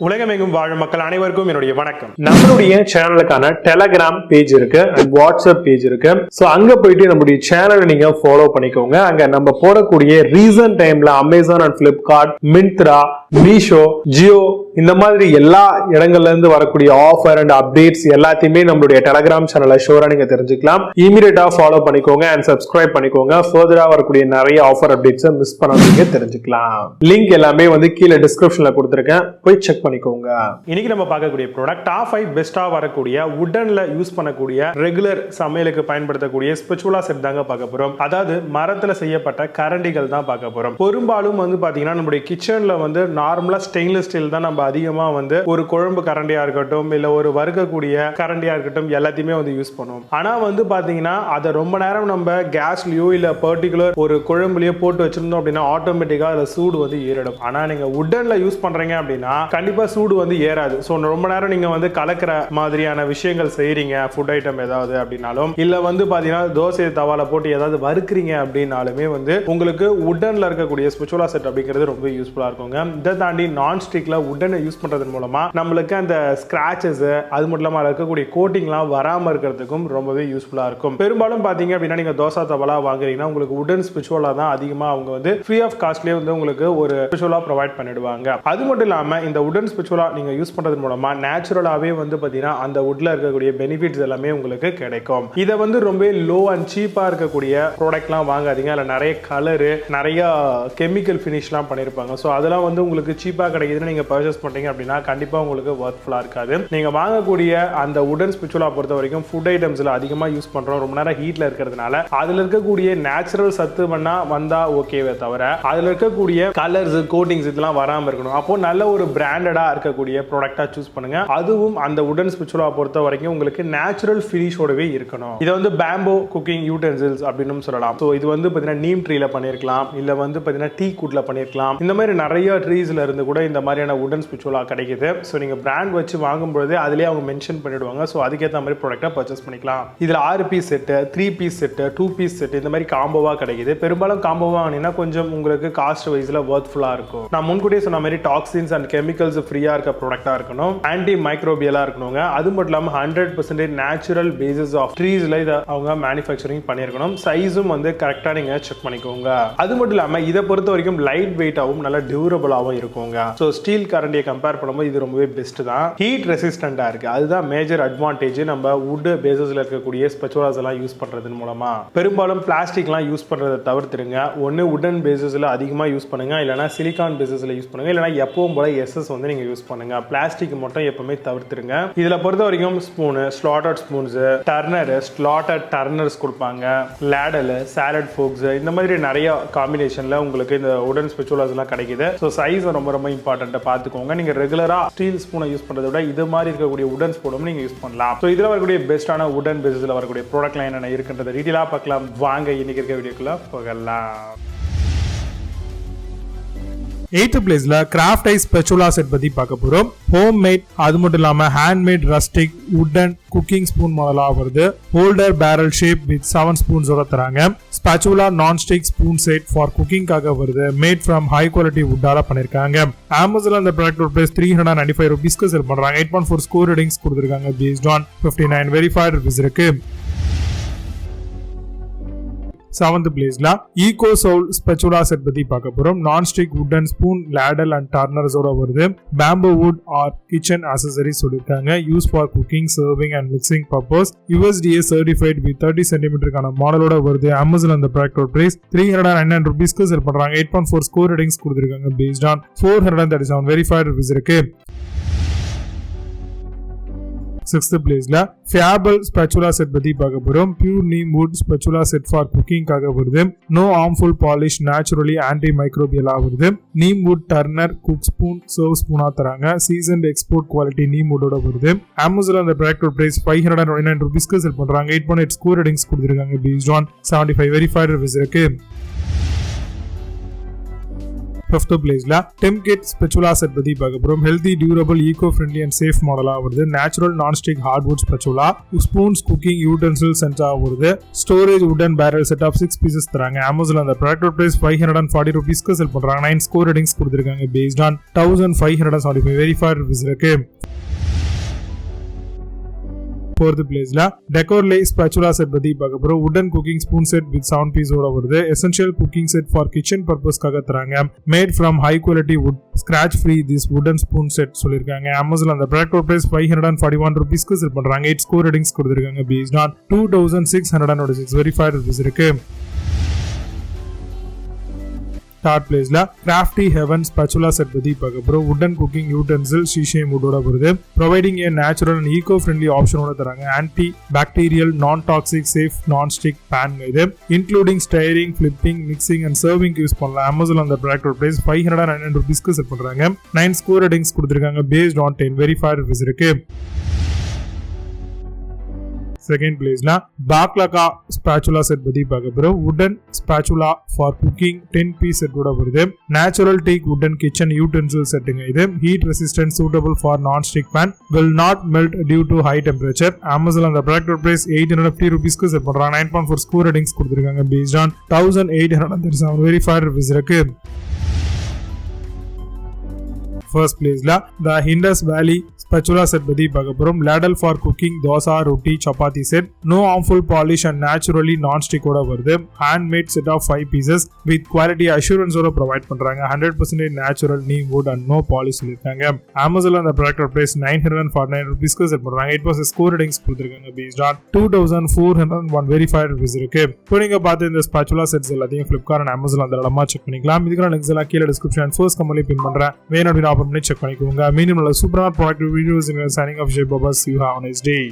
உலகமெங்கும் வாழும் மக்கள் அனைவருக்கும் என்னுடைய வணக்கம். நம்மளுடைய சேனலுக்கான டெலகிராம் பேஜ் இருக்கு அண்ட் வாட்ஸ்அப் பேஜ் இருக்கு. சோ அங்க போயிட்டு நம்மளுடைய சேனலை நீங்க ஃபாலோ பண்ணிக்கோங்க. அங்க நம்ம போடக்கூடிய ரீசன்ட் டைம்ல Amazon and Flipkart, Myntra, Meesho, Jio இந்த மாதிரி எல்லா இடங்கள்ல இருந்து வரக்கூடிய ஆஃபர் அண்ட் அப்டேட்ஸ் எல்லாத்தையுமே நம்மளுடைய டெலகிராம் சேனல்ல ஷோரா நீங்க தெரிஞ்சுக்கலாம். இமீடியட்டா ஃபாலோ பண்ணிக்கோங்க அண்ட் சப்ஸ்கிரைப் பண்ணிக்கோங்க. ஃபர்தரா வரக்கூடிய நிறைய ஆஃபர் அப்டேட்ஸ் மிஸ் பண்ணாதீங்க, தெரிஞ்சுக்கலாம். லிங்க் எல்லாமே கீழே டிஸ்கிரிப்ஷன்ல கொடுத்திருக்கேன், போய் செக் பண்ணிக்கோங்க. இன்னைக்கு நம்ம பார்க்கக்கூடிய ப்ராடக்ட் டாப் 5 பெஸ்டா வரக்கூடிய வுடன்ல யூஸ் பண்ணக்கூடிய ரெகுலர் சமையலுக்கு பயன்படுத்தக்கூடிய ஸ்பெச்சுலா செட் தாங்க பார்க்க போறோம். அதாவது மரத்துல செய்யப்பட்ட கரண்டிகள் தான் பார்க்க போறோம். பெரும்பாலும் பாத்தீங்கன்னா நம்மளுடைய கிச்சன்ல நார்மலா ஸ்டெயின்லெஸ் ஸ்டீல் தான் நம்ம அதிகமா ஒரு குழம்பு கரண்டியா இருக்கட்டும் இல்ல ஒரு வறுக்கக்கூடிய கரண்டியா இருக்கட்டும் எல்லாத்தையுமே யூஸ் பண்ணுவோம். ஆனா பாத்தீங்கன்னா அதை ரொம்ப நேரம் நம்ம கேஸ்லயோ இல்ல பர்டிகுலர் ஒரு குழம்புலயோ போட்டு வச்சிருந்தோம் அப்படின்னா ஆட்டோமேட்டிக்கா அதுல சூடு ஏறிடும். ஆனா நீங்க வுடன்ல யூஸ் பண்றீங்க அப்படின்னா கண்டிப்பா சூடு ஏறாது. சோ ரொம்ப நேரம் நீங்க கலக்கிற மாதிரியான விஷயங்கள் செய்றீங்க, ஃபுட் ஐட்டம் ஏதாவது அப்படின்னாலும் இல்ல பாத்தீங்கன்னா தோசை தவால போட்டு ஏதாவது வறுக்கிறீங்க அப்படின்னாலுமே உங்களுக்கு வுடன்ல இருக்கக்கூடிய ஸ்பெச்சுலா செட் அப்படிங்கிறது ரொம்ப யூஸ்ஃபுல்லா இருக்குங்க. இதை தாண்டி நான் ஸ்டிக்ல வுடன் யூஸ் பண்றதன் மூலமா நம்மளுக்கு அந்த ஸ்கிராச்சஸ் அது மட்டும் இல்லாம இருக்கக்கூடிய கோட்டிங்லாம் வராம இருக்கிறதுக்கும் ரொம்பவே யூஸ்ஃபுல்லா இருக்கும். பெரும்பாலும் பாத்தீங்க அப்படின்னா நீங்க தோசை தவாலா வாங்குறீங்கன்னா உங்களுக்கு வுடன் ஸ்பெச்சுலா தான் அதிகமா அவங்க ஃப்ரீ ஆஃப் காஸ்ட்லயே உங்களுக்கு ஒரு ஸ்பெச்சுலா ப்ரொவைட் பண்ணிடுவாங்க. அது மட்டும் இல்லாம இந்த வுடன் ஸ்பெச்சுலா நீங்க யூஸ் பண்றதன் மூலமா நேச்சுரலாவே பாத்தீங்கன்னா அந்த வுட்ல இருக்கக்கூடிய பெனிஃபிட்ஸ் எல்லாமே உங்களுக்கு கிடைக்கும். இதை ரொம்ப லோ அண்ட் சீப்பா இருக்கக்கூடிய ப்ராடக்ட்லாம் வாங்காதீங்க. அதுல நிறைய கலரு நிறைய கெமிக்கல் ஃபினிஷ்லாம் பண்ணிருப்பாங்க. ஸோ அதெல்லாம் உங்களுக்கு சீப்பா கிடைக்குதுன்னு நீங்க பர்ச்சேஸ் பண்றீங்க அப்படின்னா கண்டிப்பா உங்களுக்கு ஒர்த்ஃபுல்லா இருக்காது. நீங்க வாங்கக்கூடிய அந்த வுடன் ஸ்பெச்சுலா பொறுத்த வரைக்கும் ஃபுட் ஐட்டம்ஸ்ல அதிகமா யூஸ் பண்றோம், ரொம்ப நேரம் ஹீட்ல இருக்கிறதுனால அதுல இருக்கக்கூடிய நேச்சுரல் சத்து வந்தா ஓகேவே தவிர அதுல இருக்கக்கூடிய கலர்ஸ் கோட்டிங்ஸ் இதெல்லாம் வராம இருக்கணும். அப்போ நல்ல ஒரு பிராண்டடா இருக்கக்கூடிய ப்ராடக்டா சூஸ் பண்ணுங்க. அதுவும் அந்த வுடன் ஸ்பெச்சுலா பொறுத்த வரைக்கும் உங்களுக்கு நேச்சுரல் ஃபினிஷோடவே இருக்கணும். இதை பேம்போ குக்கிங் யூட்டென்சில்ஸ் அப்படின்னு சொல்லலாம். ஸோ இது பாத்தீங்கன்னா நீம் ட்ரீல பண்ணிருக்கலாம், இல்ல பாத்தீங்கன்னா டீக் வுட்ல பண்ணிருக்கலாம். இந்த மாதிரி நிறைய ட்ரீஸ்ல இருந்து கூட இந்த மாதிரியான வுடன் ஸ்பெச்சுலா கிடைக்குது. ஸோ நீங்க பிராண்ட் வச்சு வாங்கும்போது அதுலயே அவங்க மென்ஷன் பண்ணிடுவாங்க. ஸோ அதுக்கேற்ற மாதிரி ப்ராடக்டா பர்ச்சேஸ் பண்ணிக்கலாம். இதுல 6 piece set, 3 piece set, 2 piece set இந்த மாதிரி காம்போவா கிடைக்குது. பெரும்பாலும் காம்போவா வாங்கினா கொஞ்சம் உங்களுக்கு காஸ்ட் வைஸ்ல வொர்த்ஃபுல்லா இருக்கும். நான் முன்கூட்டியே சொன்ன மாதிரி டாக்ஸின்ஸ் அண்ட் கெமிக்கல்ஸ் ஃப்ரீயா இருக்க ப்ராடக்டா இருக்கணும், ஆன்டி மைக்ரோபியலா இருக்கணுங்க. அது மட்டும் இல்லாம 100% நேச்சுரல் பேசிஸ் ஆஃப் ட்ரீஸ்ல இதை அவங்க மேனுஃபேக்சரிங் பண்ணிருக்கணும். சைஸும் கரெக்டா நீங்க செக் பண்ணிக்கோங்க. அது மட்டும் இல்லாம இதை பொறுத்த வரைக்கும் லைட் வெயிட்டாவும் நல்ல டியூரபிளாவும் இருக்குங்க. ஸோ ஸ்டீல் கரண்டியை கம்பேர் பண்ணும்போது இது ரொம்பவே பெஸ்ட் தான். ஹீட் ரெசிஸ்டண்டா இருக்கு, அதுதான் மேஜர் அட்வான்டேஜ் நம்ம வுட் பேசிஸ்ல இருக்கக்கூடிய ஸ்பெச்சுலாஸ் எல்லாம் யூஸ் பண்றதன் மூலமா. பெரும்பாலும் பிளாஸ்டிக்லாம் யூஸ் பண்றதை தவிர்த்துடுங்க. ஒன்னு வுடன் பேசிஸ்ல அதிகமா யூஸ் பண்ணுங்க, இல்லனா சிலிகான் பேசிஸ்ல யூஸ் பண்ணுங்க, இல்லனா எப்பவும் போல எஸ்எஸ் நீங்க யூஸ் பண்ணுங்க. பிளாஸ்டிக் மட்டும் எப்பவுமே தவிர்த்துடுங்க. இதுல பொறுத்த வரைக்கும் spoon, slotted spoons, turner, slotted turners கொடுப்பாங்க, லேடல், சாலட் ஃபோக்ஸ் இந்த மாதிரி நிறைய காம்பினேஷன்ல உங்களுக்கு இந்த வுடன் ஸ்பெச்சுலாஸ் எல்லாம் கிடைக்குது. ஸோ சைஸ் ரொம்ப ரொம்ப இம்பார்ட்டன்ட்டா பார்த்துக்கோங்க. நீங்க ரெகுலரா ஸ்டீல் ஸ்பூனை யூஸ் பண்றதை விட இது மாதிரி இருக்கக்கூடிய வுடன் ஸ்பூனும் நீங்க யூஸ் பண்ணலாம். ஸோ இதுல வரக்கூடிய பெஸ்டான வுடன் பேசிஸ்ல வரக்கூடிய ப்ராடக்ட்லாம் என்னென்ன இருக்குன்றதை டீட்டெயிலா பார்க்கலாம். வாங்க இன்னைக்கு இருக்க வீடியோக்குள்ள போகலாம். 8th பிளேஸ்ல Craftize ஸ்பெச்சுலா செட் பத்தி பார்க்க போறோம். ஹோம் மேட் அது மட்டும் இல்லாம ஹேண்ட் மேட் ரஸ்டிக் வுடன் குக்கிங் ஸ்பூன் மாடலா வருது. ஹோல்டர் பேரல் ஷேப் வித் 7 ஸ்பூன்ஸோட தராங்க. Spatula non stick spoon set for குக்கிங்காக வருது. மேட் ஃப்ரம் ஹை குவாலிட்டி வுட்டால பண்ணிருக்காங்க. அமேசான்ல அந்த ப்ராடக்ட் பிரைஸ் 395 ரூபீஸ்க்கு செல் பண்றாங்க. 8.4 ஸ்கோர் ரேட்டிங்ஸ் கொடுத்திருக்காங்க. பேஸ்ட் ஆன் 59 வெரிஃபைட் ரிவ்யூஸ் இருக்கு. 7th பிளேஸ்ல ஈகோ சோல் ஸ்பெச்சுலா செட் பத்தி பார்க்க போறோம். நான் ஸ்டிக் வுடன் ஸ்பூன், லேடல் அண்ட் டர்னர்ஸோட வருது. Bamboo wood or kitchen accessories சொல்லிருக்காங்க. Use for cooking, serving and mixing purpose. USDA certified with 30 சென்டிமீட்டருக்கான மாடலோட வருது. அமேசான் அந்த ப்ராடக்ட் பிரைஸ் 399 ரூபீஸ்க்கு செல் பண்றாங்க. 8.4 ஸ்கோர் ரேட்டிங்ஸ் கொடுத்திருக்காங்க. பேஸ்ட் ஆன் 437 வெரிஃபைட் ரிவ்யூஸ் இருக்கு. 6th பிளேஸ்ல Fiable ஸ்பேச்சுலா செட் பத்தி பார்க்க போறோம். Pure neem wood spatula set for குக்கிங்காக வருது. No harmful polish, naturally anti மைக்ரோபியலா வருது. Neem wood turner, cook spoon, serve ஸ்பூனா தராங்க. சீசன்ட் எக்ஸ்போர்ட் குவாலிட்டி நீம் வுட்டோட வருது. அமேசான் அந்த ப்ராடக்ட் பிரைஸ் 599 ரூபீஸ்க்கு செல் பண்றாங்க. 8.8 ஸ்கோர் ரேட்டிங்ஸ் கொடுத்திருக்காங்க. பேஸ்ட் ஆன் 75 வெரிஃபைட் ரிவ்யூஸ் இருக்கு. Fifth பிளேஸ்ல Tmkit spatula set பத்தி பார்க்க போறோம். Healthy, durable, eco friendly and safe மாடலா வருது. Natural non-stick hardwood spatula, spoons, cooking utensils சென்டா வருது. Storage wooden barrel set of 6 pieces தராங்க. Amazon அந்த ப்ராடக்ட் பிரைஸ் 540 rupeesக்கு செல் பண்றாங்க. 9 ஸ்கோர் ரேட்டிங்ஸ் கொடுத்திருக்காங்க based on 1575 verified reviews இருக்கு. Fourth பிளேஸ்ல Decorlay spatula set பத்தி பார்க்க போறோம். wooden cooking spoon set with 7 piece ஓட வருது. essential cooking set for kitchen purpose காக தராங்க. made from high quality wood, scratch free this wooden spoon set சொல்லிருக்காங்க. Amazon அந்த ப்ராடக்ட் பிரைஸ் 541 rupeesக்கு செல் பண்றாங்க. 8 ஸ்கோர் ரேட்டிங்ஸ் கொடுத்திருக்காங்க based on 2606 verified reviews இருக்கு. Third place la Crafty Heaven spatula set பத்தி பார்க்க போறோம். wooden cooking utensil sheesham wood ஓட வருது. providing a natural and eco-friendly option ஓட தராங்க. anti-bacterial, non-toxic, safe, non-stick pan இது. including stirring, flipping, mixing and serving use பண்ணலாம். Amazon அந்த ப்ராடக்ட் பிரைஸ் 509 rupeesக்கு செல் பண்றாங்க. 9 ஸ்கோர் ரேட்டிங்ஸ் கொடுத்திருக்காங்க based on 10 verified reviews இருக்கு. Second place la Bokalaka spatula set பத்தி பார்க்க போறோம். wooden spatula for cooking 10 piece set ஓட வருது. natural teak wooden kitchen utensil setting இது. heat resistant, suitable for non-stick pan, will not melt due to high temperature. Amazon அந்த product price 850 rupeesக்கு sell பண்றாங்க. 9.4 score ratings கொடுத்திருக்காங்க based on 1837 verified reviews இருக்கு. First place la the Indus Valley spatula set பத்தி பார்க்க போறோம். ladle for cooking dosa, roti, chapati set, no harmful polish and naturally non-stick ஓட வருது. handmade set of 5 pieces with quality assurance ஓட provide பண்றாங்க. 100% natural neem wood and no polish சொல்லிருக்காங்க. Amazon அந்த product price 949 rupeesக்கு sell பண்றாங்க. 8% score ratings கொடுத்திருக்காங்க based on 2401 verified reviews இருக்கு. இப்போ நீங்க பார்த்த இந்த spatula sets எல்லாத்தையும் Flipkart and Amazon அந்த இடமா செக் பண்ணிக்கலாம். இதுக்கான லிங்க்ஸ் எல்லாம் கீழ டிஸ்கிரிப்ஷன் ஃபர்ஸ்ட் கமெண்ட்ல பின் பண்றேன். வேணும் அப்படினா செக் பண்ணிக்கோங்க. மீண்டும் நல்ல சூப்பரான product videos signing off. Jay Babas. You have a nice day.